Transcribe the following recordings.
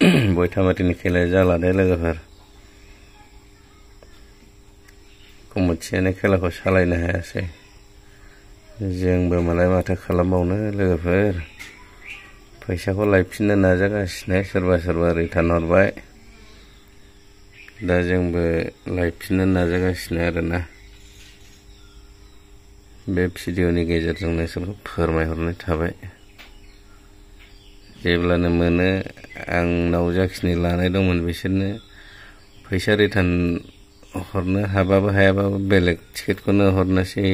बयथामाथिनि खेलाया जाला दे लोगोफोर कमिटियानो खेलाखौ सालायनो हायासै जोंबो मालाय माथो खालामबावनो लोगोफोर फैसाखौ लायफिननो नाजागासिनो सोरबा सोरबा रिटार्न हरबाय दा जोंबो लायफिननो नाजागासिनो आरोना बे भिडिअनि गेजेरजोंनो सोरखौ फोरमायहरनाय थाबाय जेब्लानो मोनो आंनाव जाखिनि लानाय दंमोन बिसोरनो फैसा रिटार्न हरनो हाबाबो हायाबाबो बेलेग टिकेटखौनो हरनोसै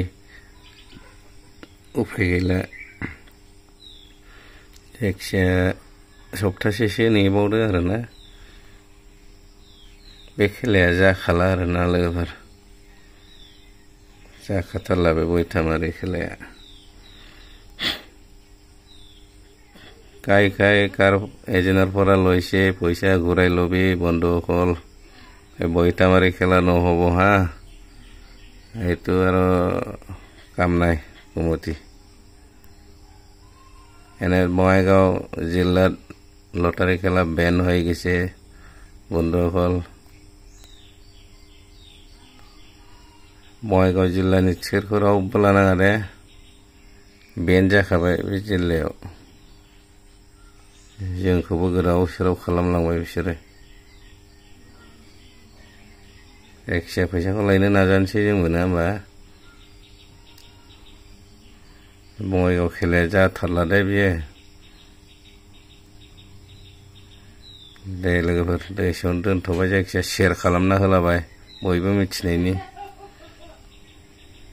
उफाय गैला जायखिजाया सप्तासेसो नेबावदो आरोना बे खेलाया जाखाला आरोना लोगोफोर जाखाथारला बे बयथामारि खेलाया কাই কাই কার এজেন্টৰ পৰা লৈছে পইচা ঘূৰাই লবি বন্ধুসকল বৈতামাৰি খেলা নহ'ব হা এইটো আৰু কাম নাই কমিটি এনে বঙাইগাঁও জিলাত লটাৰী খেলা বেন হৈ গৈছে বন্ধুসকল बङाइगाव जिल्लानि टिकेटखौ रावबो लानाङा दे बेन जाखाबाय बे जिल्लायाव जोंखौबो गोदाव सोराव खालामलांबाय बिसोरो जायखिजाया फैसाखौ लायनो नाजानोसै जोंबो ना होमबा बङाइगाव खेलाया जाथारला दे बियो दे लोगोफोर दे एसेयावनो दोनथ'बाय जायखिजाया शेयार खालामना होलाबाय बयबो मिथिनायनि